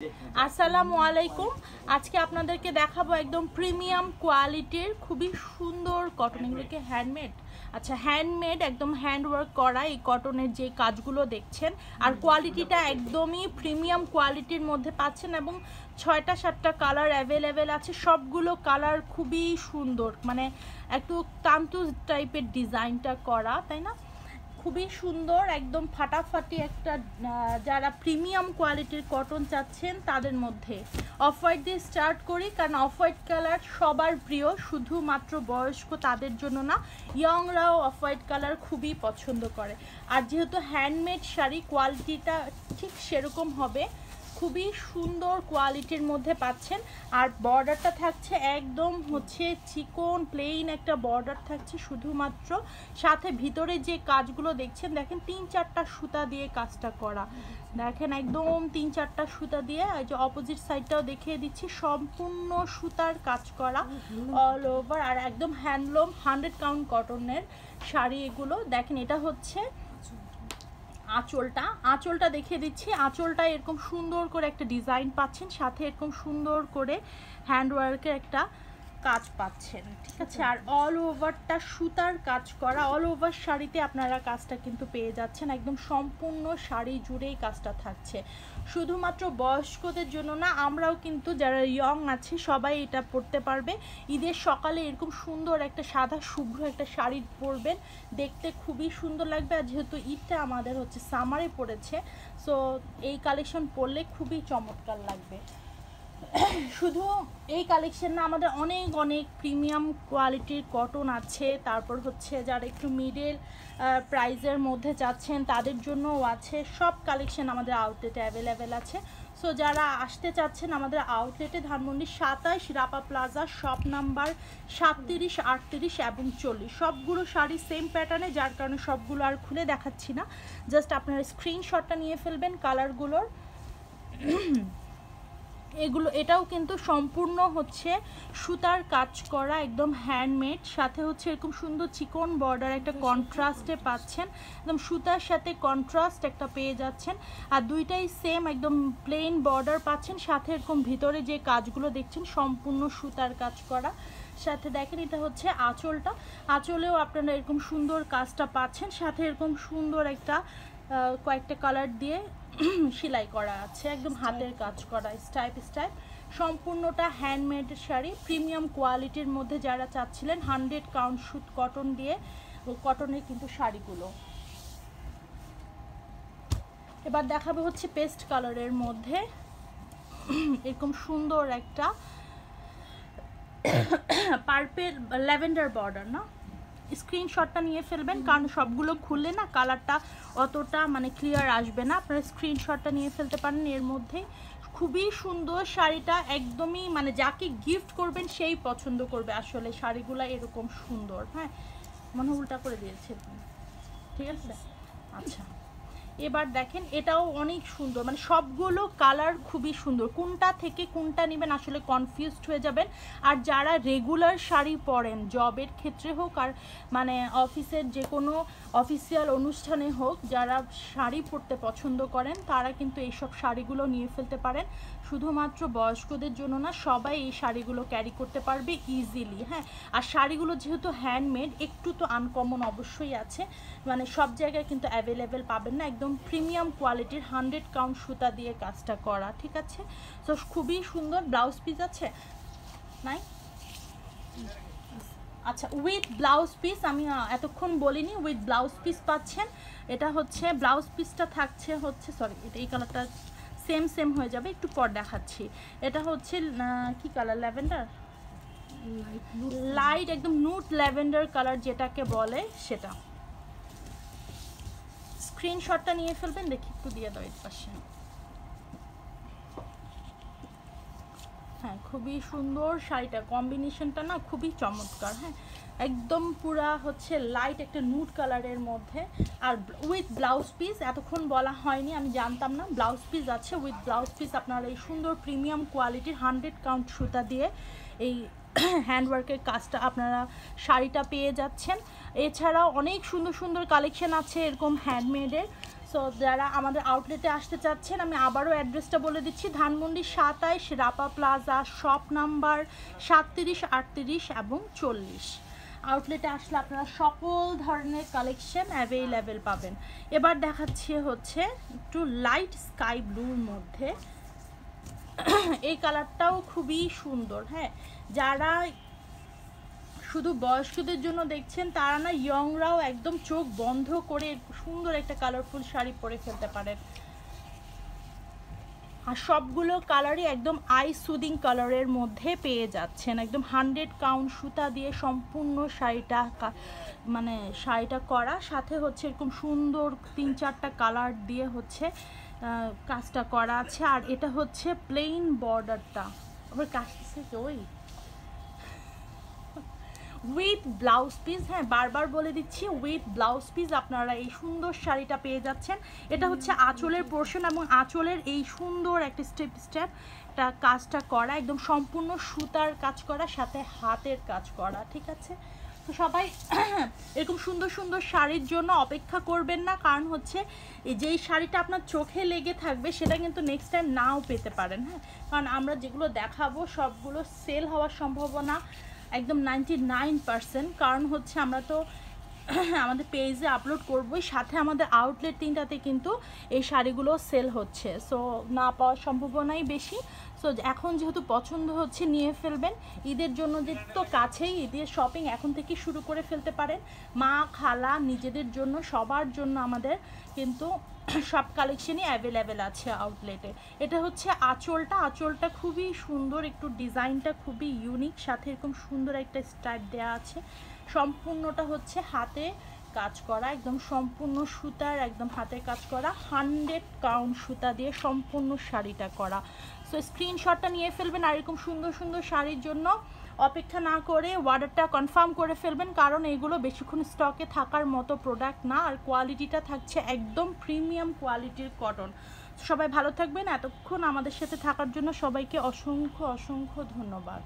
আসসালামু আলাইকুম। আজকে আপনাদেরকে দেখাবো একদম প্রিমিয়াম কোয়ালিটির খুবই সুন্দর কটন, এগুলোকে হ্যান্ডমেড, আচ্ছা হ্যান্ডমেড একদম হ্যান্ডওয়ার্ক করা এই কটনের যে কাজগুলো দেখছেন, আর কোয়ালিটিটা একদমই প্রিমিয়াম কোয়ালিটির মধ্যে পাচ্ছেন এবং 6টা-7টা কালার অ্যাভেলেবেল আছে। সবগুলো কালার খুবই সুন্দর, মানে একটু তান্তু টাইপের ডিজাইনটা করা, তাই না? খুবই সুন্দর, একদম ফাটাফাটি একটা, যারা প্রিমিয়াম কোয়ালিটির কটন চাচ্ছেন তাদের মধ্যে অফ হোয়াইট দিয়ে স্টার্ট করি, কারণ অফ হোয়াইট কালার সবার প্রিয়, শুধুমাত্র বয়স্ক তাদের জন্য না, ইয়ংরাও অফ হোয়াইট কালার খুবই পছন্দ করে। আর যেহেতু হ্যান্ডমেড শাড়ি, কোয়ালিটিটা ঠিক সেরকম হবে, খুবই সুন্দর কোয়ালিটির মধ্যে পাচ্ছেন। আর বর্ডারটা থাকছে একদম হচ্ছে চিকন প্লেন একটা বর্ডার থাকছে শুধুমাত্র, সাথে ভিতরে যে কাজগুলো দেখছেন, দেখেন 3-4টা সুতা দিয়ে কাজটা করা, দেখেন একদম 3-4টা সুতা দিয়ে। এই যে অপোজিট সাইডটাও দেখিয়ে দিচ্ছি, সম্পূর্ণ সুতার কাজ করা অল ওভার, আর একদম হ্যান্ডলুম 100 কাউন্ট কটনের শাড়ি এগুলো। দেখেন এটা হচ্ছে আঁচলটা দেখিয়ে দিচ্ছি। আঁচলটা এরকম সুন্দর করে একটা ডিজাইন পাচ্ছেন, সাথে এরকম সুন্দর করে হ্যান্ডওয়ার্কের একটা কাজ পাচ্ছেন, ঠিক আছে? আর অল ওভারটা সুতার কাজ করা, অল ওভার শাড়িতে আপনারা কাজটা কিন্তু পেয়ে যাচ্ছেন, একদম সম্পূর্ণ শাড়ি জুড়েই কাজটা থাকছে। শুধুমাত্র বয়স্কদের জন্য না, আমরাও কিন্তু যারা ইয়ং আছি সবাই এটা পরতে পারবে। ঈদের সকালে এরকম সুন্দর একটা সাদা শুভ্র একটা শাড়ি পরবেন, দেখতে খুবই সুন্দর লাগবে। আর যেহেতু ঈদটা আমাদের হচ্ছে সামারে পড়েছে, সো এই কালেকশন পরলে খুবই চমৎকার লাগবে। শুধু এই কালেকশন না, আমাদের অনেক অনেক প্রিমিয়াম কোয়ালিটির কটন আছে। তারপর হচ্ছে যারা একটু মিডল প্রাইজের মধ্যে যাচ্ছেন তাদের জন্যও আছে, সব কালেকশন আমাদের আউটলেটে অ্যাভেলেবেল আছে। সো যারা আসতে চাচ্ছেন আমাদের আউটলেটে, Dhanmondi 27 Rapa plaza, shop number 37, 38 এবং 40, সবগুলো শাড়ি সেম প্যাটার্নে, যার কারণে সবগুলো আর খুলে দেখাচ্ছি না, জাস্ট আপনারা স্ক্রিনশটটা নিয়ে ফেলবেন কালারগুলোর। এটাও কিন্তু সম্পূর্ণ হচ্ছে সুতার কাজ করা, একদম হ্যান্ডমেড, সাথে হচ্ছে এরকম সুন্দর চিকন বর্ডার একটা কন্ট্রাস্টে পাচ্ছেন, একদম সুতার সাথে কন্ট্রাস্ট একটা পেয়ে যাচ্ছেন। আর দুইটাই সেম একদম প্লেন বর্ডার পাচ্ছেন, সাথে এরকম ভিতরে যে কাজগুলো দেখছেন সম্পূর্ণ সুতার কাজ করা। সাথে দেখেন এটা হচ্ছে আঁচলেও আপনারা এরকম সুন্দর কাজটা পাচ্ছেন, সাথে এরকম সুন্দর একটা কয়েকটা কালার দিয়ে সেলাই করা আছে, একদম হাতের কাজ করা স্টাইপ। সম্পূর্ণটা হ্যান্ডমেড শাড়ি, প্রিমিয়াম কোয়ালিটির মধ্যে যারা চাচ্ছিলেন 100 কাউন্ট সুত কটন দিয়ে, কটনের কিন্তু শাড়িগুলো। এবার দেখাবো হচ্ছে পেস্ট কালারের মধ্যে এরকম সুন্দর একটা পার্পেল ল্যাভেন্ডার বর্ডার, না স্ক্রিনশটটা নিয়ে ফেলবেন, কারণ সবগুলো খুললে না কালারটা অতটা মানে ক্লিয়ার আসবে না, আপনারা স্ক্রিনশটটা নিয়ে ফেলতে পারেন। এর মধ্যে খুবই সুন্দর শাড়িটা, একদমই মানে যাকে গিফট করবেন সেই পছন্দ করবে, আসলে শাড়িগুলো এরকম সুন্দর। হ্যাঁ, মনে উল্টা করে দিয়েছে, ঠিক আছে। আচ্ছা, এবার দেখেন এটাও অনেক সুন্দর, মানে সবগুলো কালার খুবই সুন্দর, কোনটা থেকে কোনটা নেবেন আসলে কনফিউজড হয়ে যাবেন। আর যারা রেগুলার শাড়ি পরেন, জবের ক্ষেত্রে হোক আর মানে অফিসের যে কোনো অফিসিয়াল অনুষ্ঠানে হোক, যারা শাড়ি পরতে পছন্দ করেন তারা কিন্তু এইসব শাড়িগুলো নিয়ে ফেলতে পারেন। শুধুমাত্র বয়স্কদের জন্য না, সবাই এই শাড়িগুলো ক্যারি করতে পারবে ইজিলি। হ্যাঁ, আর শাড়িগুলো যেহেতু হ্যান্ডমেড, একটু তো আনকমন অবশ্যই আছে, মানে সব জায়গায় কিন্তু অ্যাভেলেবেল পাবেন না, একদম প্রিমিয়াম কোয়ালিটির 100 কাউন্ট সুতা দিয়ে কাজটা করা, ঠিক আছে। তো খুবই সুন্দর। ব্লাউজ পিস আছে নাই? আচ্ছা, উইথ ব্লাউজ পিস আমি এতক্ষণ বলিনি, উইথ ব্লাউজ পিস পাচ্ছেন। এটা হচ্ছে ব্লাউজ পিসটা থাকছে হচ্ছে, সরি এটা এই কালারটা সেম হয়ে যাবে, একটু পর দেখাচ্ছি। এটা হচ্ছে কি কালার, ল্যাভেন্ডার, লাইট একদম নুট ল্যাভেন্ডার কালার যেটাকে বলে সেটা। স্ক্রিনশটটা নিয়ে ফেলবেন, দেখি একটু দিয়ে দাও এর পাশে। হ্যাঁ, খুবই সুন্দর শাড়িটা, কম্বিনেশনটা না খুবই চমৎকার। হ্যাঁ, একদম পুরা হচ্ছে লাইট একটা নুড কালারের মধ্যে, আর উইথ ব্লাউজ পিস এতক্ষণ বলা হয়নি, আমি জানতাম না ব্লাউজ পিস আছে। উইথ ব্লাউজ পিস আপনারা এই সুন্দর প্রিমিয়াম কোয়ালিটির 100 কাউন্ট সুতা দিয়ে এই হ্যান্ডওয়ার্কের কাজটা আপনারা শাড়িটা পেয়ে যাচ্ছেন। এছাড়াও অনেক সুন্দর সুন্দর কালেকশন আছে এরকম হ্যান্ডমেডের। সো যারা আমাদের আউটলেটে আসতে চাচ্ছেন, আমি আবারও অ্যাড্রেসটা বলে দিচ্ছি, Dhanmondi 27 Rapa plaza, shop number 37, 38 এবং 40। আউটলেটে আসলে আপনারা সকল ধরনের কালেকশন অ্যাভেলেবেল পাবেন। এবার দেখাচ্ছি হচ্ছে একটু লাইট স্কাই ব্লুর মধ্যে, এই কালারটাও খুবই সুন্দর। হ্যাঁ, যারা শুধু বয়স্কদের জন্য দেখছেন তারা না, ইয়ংরাও একদম চোখ বন্ধ করে সুন্দর একটা কালারফুল শাড়ি পরে ফেলতে পারেন। আর সবগুলো কালারই একদম আই সুদিং কালারের মধ্যে পেয়ে যাচ্ছেন। একদম 100 কাউন্ট সুতা দিয়ে সম্পূর্ণ শাড়িটা মানে শাড়িটা করা, সাথে হচ্ছে এরকম সুন্দর 3-4টা কালার দিয়ে হচ্ছে কাজটা করা আছে। আর এটা হচ্ছে প্লেন বর্ডারটা, আবার কাজটা ওই উইথ ব্লাউজ পিস। হ্যাঁ, বারবার বলে দিচ্ছি, উইথ ব্লাউজ পিস আপনারা এই সুন্দর শাড়িটা পেয়ে যাচ্ছেন। এটা হচ্ছে আঁচলের পোর্শন, এবং আঁচলের এই সুন্দর একটা স্টেপ কাজটা করা, একদম সম্পূর্ণ সুতার কাজ করা, সাথে হাতের কাজ করা। ঠিক আছে, তো সবাই এরকম সুন্দর সুন্দর শাড়ির জন্য অপেক্ষা করবেন না, কারণ হচ্ছে যেই শাড়িটা আপনার চোখে লেগে থাকবে সেটা কিন্তু নেক্সট টাইম নাও পেতে পারেন। হ্যাঁ, কারণ আমরা যেগুলো দেখাবো সবগুলো সেল হওয়ার সম্ভাবনা একদম 99%, কারণ হচ্ছে আমরা তো আমাদের পেজে আপলোড করবোই, সাথে আমাদের আউটলেট 3টাতে কিন্তু এই শাড়িগুলো সেল হচ্ছে, সো না পাওয়ার সম্ভাবনাই বেশি। সো এখন যেহেতু পছন্দ হচ্ছে নিয়ে ফেলবেন, ঈদের জন্য যে তো কাছেই, ঈদের শপিং এখন থেকে শুরু করে ফেলতে পারেন। মা, খালা, নিজেদের জন্য, সবার জন্য আমাদের কিন্তু সব কালেকশনই অ্যাভেলেবেল আছে আউটলেটে। এটা হচ্ছে আঁচলটা খুবই সুন্দর, একটু ডিজাইনটা খুবই ইউনিক, সাথে এরকম সুন্দর একটা স্টাইপ দেওয়া আছে। সম্পূর্ণটা হচ্ছে হাতে কাজ করা, একদম সম্পূর্ণ সুতার একদম হাতে কাজ করা, 100 কাউন্ট সুতা দিয়ে সম্পূর্ণ শাড়িটা করা। সো স্ক্রিনশটটা নিয়ে ফেলবেন, আর এরকম সুন্দর সুন্দর শাড়ির জন্য অপেক্ষা না করে অর্ডারটা কনফার্ম করে ফেলবেন, কারণ এগুলো বেশিক্ষণ স্টকে থাকার মতো প্রোডাক্ট না, আর কোয়ালিটিটা থাকছে একদম প্রিমিয়াম কোয়ালিটির কটন। সবাই ভালো থাকবেন, এতক্ষণ আমাদের সাথে থাকার জন্য সবাইকে অসংখ্য অসংখ্য ধন্যবাদ।